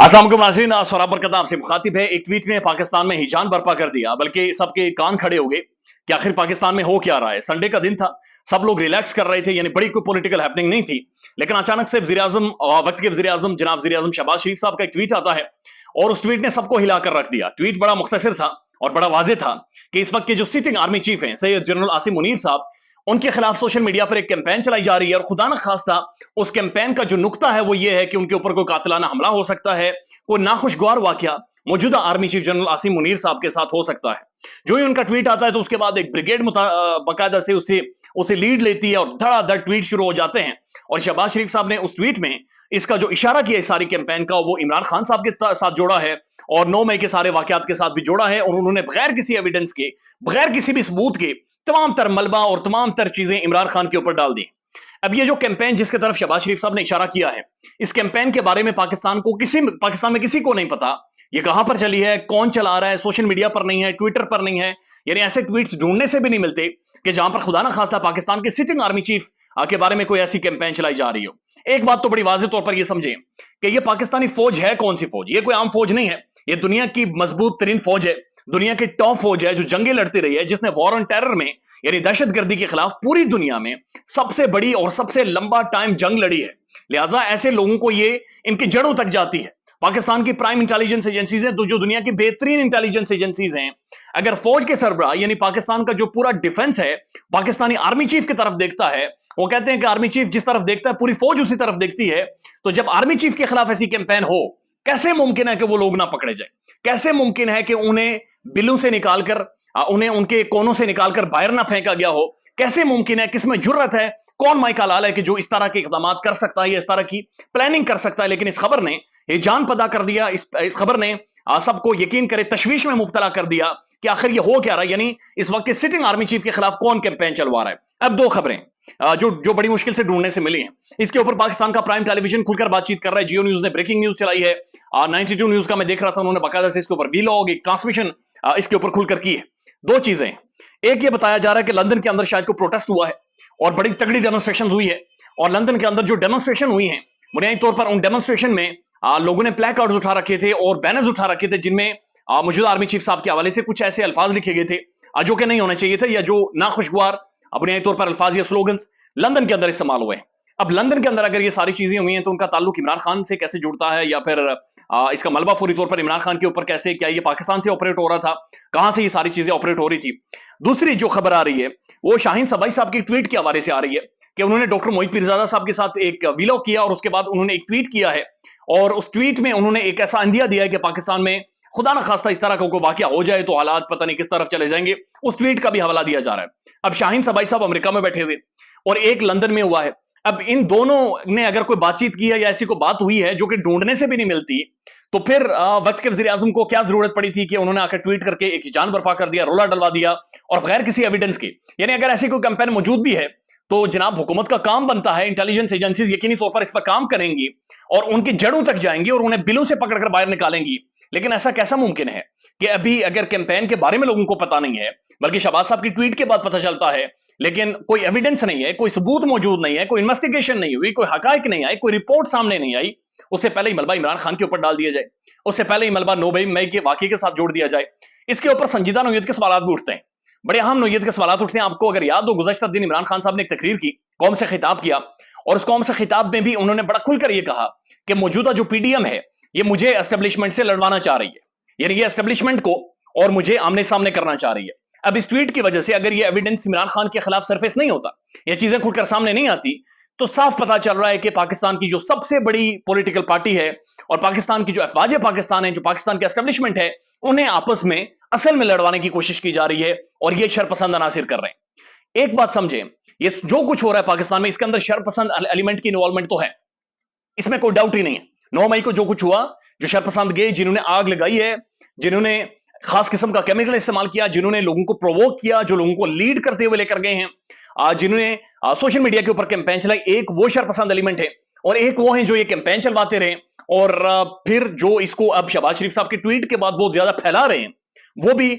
अस्सलाम वालेकुम नाज़रीन, सौरभ बरकत आपसे मुखातिब है। एक ट्वीट ने पाकिस्तान में हिजान बर्पा कर दिया, बल्कि सबके कान खड़े हो गए कि आखिर पाकिस्तान में हो क्या रहा है। संडे का दिन था, सब लोग रिलैक्स कर रहे थे, यानी बड़ी कोई पॉलिटिकल हैपनिंग नहीं थी। लेकिन अचानक से वक्त के वज़ीर आज़म जनाब वज़ीर आज़म शहबाज शरीफ साहब का एक ट्वीट आता है और उस ट्वीट ने सबको हिलाकर रख दिया। ट्वीट बड़ा मुख्तसर था और बड़ा वाज़ेह था कि इस वक्त के जो सिटिंग आर्मी चीफ हैं सैयद जनरल आसिम मुनीर साहब, उनके खिलाफ सोशल मीडिया पर एक कैंपेन चलाई जा रही है और खुदा न खास्ता उस कैंपेन का जो नुक्ता है वो ये है कि उनके ऊपर कोई कातिलाना हमला हो सकता है, कोई नाखुशगवार वाकया मौजूदा army chief general Asim Munir साहब के साथ हो सकता है। जो ही उनका ट्वीट आता है तो उसके बाद एक ब्रिगेड बाकायदा से उसे उसे लीड लेती है और धड़ाधड़ ट्वीट शुरू हो जाते हैं। और शहबाज शरीफ साहब ने उस ट्वीट में इसका जो इशारा किया इस सारी कैंपेन का वो इमरान खान साहब के साथ जोड़ा है और 9 मई के सारे वाकयात के साथ भी जोड़ा है। और उन्होंने बगैर किसी एविडेंस के, बगैर किसी भी सबूत के तमाम तर मलबा और तमाम तर चीजें इमरान खान के ऊपर डाल दी। अब ये जो कैंपेन जिसके तरफ शहबाज शरीफ साहब ने इशारा किया है, इस कैंपेन के बारे में पाकिस्तान में किसी को नहीं पता ये कहां पर चली है, कौन चला रहा है। सोशल मीडिया पर नहीं है, ट्विटर पर नहीं है, यानी ऐसे ट्वीट्स ढूंढने से भी नहीं मिलते कि जहां पर खुदा ना खास्ता पाकिस्तान के सिटिंग आर्मी चीफ के बारे में कोई ऐसी कैंपेन चलाई जा रही हो। एक बात तो बड़ी वाज़ेह तौर पर यह समझें कि यह पाकिस्तानी फौज है कौन सी फौज, ये कोई आम फौज नहीं है, ये दुनिया की मजबूत तरीन फौज है, दुनिया की टॉप फौज है जो जंगें लड़ती रही है, जिसने वॉर ऑन टेरर में यानी दहशतगर्दी के खिलाफ पूरी दुनिया में सबसे बड़ी और सबसे लंबा टाइम जंग लड़ी है। लिहाजा ऐसे लोगों को ये इनकी जड़ों तक जाती है। पाकिस्तान की प्राइम इंटेलिजेंस एजेंसीज हैं, जो दुनिया की बेहतरीन इंटेलिजेंस एजेंसीज हैं, अगर फौज के सरबराह यानी पाकिस्तान का जो पूरा डिफेंस है पाकिस्तानी आर्मी चीफ की तरफ देखता है, वो कहते हैं कि आर्मी चीफ जिस तरफ देखता है पूरी फौज उसी तरफ देखती है। तो जब आर्मी चीफ के खिलाफ ऐसी कैंपेन हो, कैसे मुमकिन है कि वो लोग ना पकड़े जाए? कैसे मुमकिन है कि उन्हें बिलों से निकालकर उन्हें उनके कोनों से निकालकर बाहर ना फेंका गया हो? कैसे मुमकिन है, किसमें जुर्रत है, कौन माइका लाल है कि जो इस तरह के इकदाम कर सकता है या इस तरह की प्लानिंग कर सकता है? लेकिन इस खबर ने ये जान पता कर दिया, इस खबर ने सबको यकीन करे तशवीश में मुब्तला कर दिया कि आखिर ये हो क्या रहा है, यानी इस वक्त के सिटिंग आर्मी चीफ के खिलाफ कौन कैंपेन चलवा रहा है। अब दो खबरें जो जो बड़ी मुश्किल से ढूंढने से मिली हैं, इसके ऊपर पाकिस्तान का प्राइम टेलीविजन खुलकर बातचीत कर रहा है। जियो न्यूज ने ब्रेकिंग न्यूज चलाई है, 92 न्यूज का मैं देख रहा था, उन्होंने बाकायदा से इसके ऊपर वीलॉग एक ट्रांसमिशन इसके ऊपर खुलकर की है। दो चीजें, एक ये बताया जा रहा है कि लंदन के अंदर शायद कोई प्रोटेस्ट हुआ है और बड़ी तगड़ी डेमोन्स्ट्रेशन हुई है, और लंदन के अंदर जो डेमोन्स्ट्रेशन हुई है बुनियादी तौर पर उन डेमोन्स्ट्रेशन में लोगों ने प्ले कार्ड्स उठा रखे थे और बैनर्स उठा रखे थे जिनमें मौजूदा आर्मी चीफ साहब के हवाले से कुछ ऐसे अल्फाज लिखे गए थे जो कि नहीं होने चाहिए थे, या जो नाखुशगवार बुनियादी तौर पर अल्फाज या स्लोगन्स लंदन के अंदर इस्तेमाल हुए हैं। अब लंदन के अंदर अगर ये सारी चीजें हुई हैं तो उनका ताल्लुक इमरान खान से कैसे जुड़ता है, या फिर इसका मलबा फौरी तौर पर इमरान खान के ऊपर कैसे, क्या ये पाकिस्तान से ऑपरेट हो रहा था, कहां से ये सारी चीजें ऑपरेट हो रही थी? दूसरी जो खबर आ रही है वो शाहीन सबाई साहब की ट्वीट के हवाले से आ रही है कि उन्होंने डॉक्टर मोहित पीरजादा साहब के साथ एक वीलॉग किया और उसके बाद उन्होंने एक ट्वीट किया है, और उस ट्वीट में उन्होंने एक ऐसा अंदिया दिया है कि पाकिस्तान में खुदा ना खास्ता इस तरह का कोई वाकया हो जाए तो हालात पता नहीं किस तरफ चले जाएंगे। उस ट्वीट का भी हवाला दिया जा रहा है। अब शाहीन सबाई साहब अमेरिका में बैठे हुए और एक लंदन में हुआ है। अब इन दोनों ने अगर कोई बातचीत की है या ऐसी कोई बात हुई है जो कि ढूंढने से भी नहीं मिलती, तो फिर वक्त के वज़ीर आज़म को क्या जरूरत पड़ी थी कि उन्होंने आकर ट्वीट करके एक जान बर्पा कर दिया, रोला डलवा दिया और बगैर किसी एविडेंस के। यानी अगर ऐसी कोई कैंपेन मौजूद भी है तो जनाब हुकूमत का काम बनता है, इंटेलिजेंस एजेंसीज यकीनी तौर पर इस पर काम करेंगी और उनकी जड़ों तक जाएंगी और उन्हें बिलों से पकड़कर बाहर निकालेंगी। लेकिन ऐसा कैसा मुमकिन है कि अभी अगर कैंपेन के बारे में लोगों को पता नहीं है, बल्कि शहबाज साहब की ट्वीट के बाद पता चलता है, लेकिन कोई एविडेंस नहीं है, कोई सबूत मौजूद नहीं है, कोई इन्वेस्टिगेशन नहीं हुई, कोई हकायक नहीं आई, कोई रिपोर्ट सामने नहीं आई, उससे पहले ही मलबा इमरान खान के ऊपर डाल दिया जाए, उससे पहले ही मलबा 9 मई के वाकये के साथ जोड़ दिया जाए। इसके ऊपर संजीदा नौयत के सवाल भी उठते हैं, बड़े अहम नौयत के सवाल उठते हैं। आपको अगर याद हो, गुज़श्ता दिन इमरान खान साहब ने एक तकरीर की, कौम से खिताब किया, और उस कौम से खिताब में भी उन्होंने बड़ा खुलकर यह कहा कि मौजूदा जो पीडीएम है ये मुझे एस्टेब्लिशमेंट से लड़वाना चाह रही है, यानी ये एस्टेब्लिशमेंट को और मुझे आमने सामने करना चाह रही है। अब इस ट्वीट की वजह से अगर ये एविडेंस इमरान खान के खिलाफ सरफेस नहीं होता, ये चीजें खुलकर सामने नहीं आती, तो साफ पता चल रहा है कि पाकिस्तान की जो सबसे बड़ी पॉलिटिकल पार्टी है और पाकिस्तान की जो अफवाज पाकिस्तान है, जो पाकिस्तान के एस्टेब्लिशमेंट है, उन्हें आपस में असल में लड़वाने की कोशिश की जा रही है और ये शरपसंद अनासिर कर रहे हैं। एक बात समझें, ये जो कुछ हो रहा है पाकिस्तान में, इसके अंदर शरपसंद एलिमेंट की इन्वॉल्वमेंट तो है, इसमें कोई डाउट ही नहीं है। 9 मई को जो कुछ हुआ, जो शरपसंद गए, जिन्होंने आग लगाई है, जिन्होंने खास किस्म का केमिकल इस्तेमाल किया, जिन्होंने लोगों को प्रोवोक किया, जो लोगों को लीड करते हुए लेकर गए हैं, जिन्होंने सोशल मीडिया के ऊपर कैंपेन चलाई, एक वो शरपसंद एलिमेंट है और एक वो है जो ये कैंपेन चलवाते रहे और फिर जो इसको अब शहबाज शरीफ साहब के ट्वीट के बाद बहुत ज्यादा फैला रहे हैं, वो भी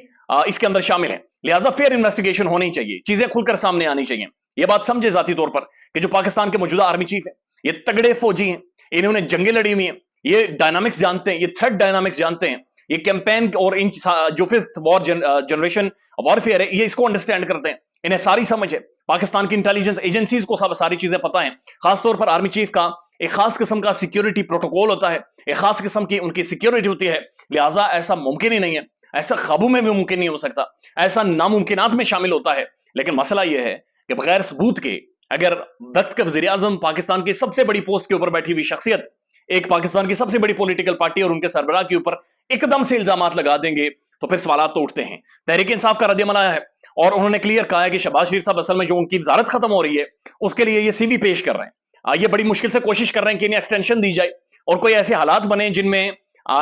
इसके अंदर शामिल है। लिहाजा फेयर इन्वेस्टिगेशन होनी चाहिए, चीजें खुलकर सामने आनी चाहिए। यह बात समझे जाती तौर पर कि जो पाकिस्तान के मौजूदा आर्मी चीफ है, ये तगड़े फौजी हैं, इन्होंने जंगें लड़ी हुई हैं, ये डायनामिक्स जानते हैं, ये थ्रेट डायनामिक्स जानते हैं, ये कैंपेन और इन जो फिफ्थ वॉर जनरेशन वॉरफेयर है, ये इसको अंडरस्टैंड करते हैं, इन्हें सारी समझ है। पाकिस्तान की इंटेलिजेंस एजेंसीज को सब सारी चीजें पता है। खासतौर पर आर्मी चीफ का एक खास किस्म का सिक्योरिटी प्रोटोकॉल होता है, एक खास किस्म की उनकी सिक्योरिटी होती है। लिहाजा ऐसा मुमकिन ही नहीं है, ऐसा ख्वाबों में भी मुमकिन नहीं हो सकता, ऐसा नामुमकिनात में शामिल होता है। लेकिन मसला यह है कि बगैर सबूत के अगर वक्त के वजीर आजम, पाकिस्तान की सबसे बड़ी पोस्ट के ऊपर बैठी हुई शख्सियत, एक पाकिस्तान की सबसे बड़ी पॉलिटिकल पार्टी और उनके सरबराह के ऊपर एकदम से इल्जामात लगा देंगे तो फिर सवाल तो उठते हैं। तहरीक इंसाफ का रद्द आया है और उन्होंने क्लियर कहा है कि शहबाज शरीफ साहब असल में जो उनकी वजारत खत्म हो रही है उसके लिए ये सीवी पेश कर रहे हैं। ये बड़ी मुश्किल से कोशिश कर रहे हैं कि इन्हें एक्सटेंशन दी जाए और कोई ऐसे हालात बने जिनमें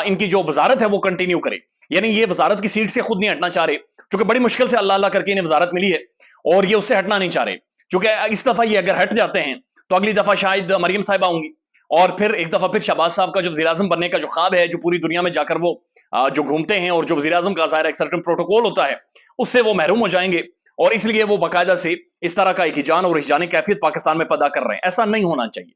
इनकी जो वजारत है वो कंटिन्यू करे। यानी ये वजारत की सीट से खुद नहीं हटना चाह रहे, क्योंकि बड़ी मुश्किल से अल्लाह अल्लाह करके इन्हें वजारत मिली है और ये उससे हटना नहीं चाह रहे, क्योंकि इस दफा ये अगर हट जाते हैं तो अगली दफा शायद मरियम साहिबा होंगी और फिर एक दफा फिर शहबाज साहब का जो वज़ीर आज़म बनने का जो ख्वाब है, जो पूरी दुनिया में जाकर वो जो घूमते हैं और जो वज़ीर आज़म का ज़ाहिर एक सर्टेन प्रोटोकॉल होता है, उससे वो महरूम हो जाएंगे। और इसलिए वो बाकायदा से इस तरह का एक हिजान और हिजानी कैफियत पाकिस्तान में पैदा कर रहे हैं। ऐसा नहीं होना चाहिए।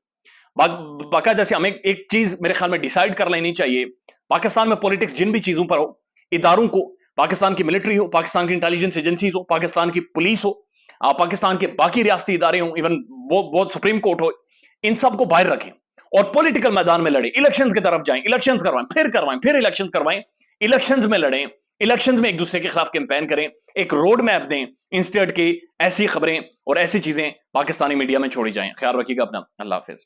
बाकायदा से हमें एक चीज मेरे ख्याल में डिसाइड कर लेनी चाहिए, पाकिस्तान में पॉलिटिक्स जिन भी चीजों पर हो, इदारों को, पाकिस्तान की मिलिट्री हो, पाकिस्तान की इंटेलिजेंस एजेंसीज हो, पाकिस्तान की पुलिस हो, पाकिस्तान के बाकी रियासती इदारे हों, इवन वो सुप्रीम कोर्ट हो, इन सबको बाहर रखें और पॉलिटिकल मैदान में लड़े, इलेक्शंस की तरफ जाएं, इलेक्शंस करवाएं, फिर इलेक्शंस करवाएं, इलेक्शंस में लड़ें, इलेक्शंस में एक दूसरे के खिलाफ कैंपेन करें, एक रोड मैप दें, इंस्टेड के ऐसी खबरें और ऐसी चीजें पाकिस्तानी मीडिया में छोड़ी जाएं। ख्याल रखिएगा अपना। अल्लाह हाफिज।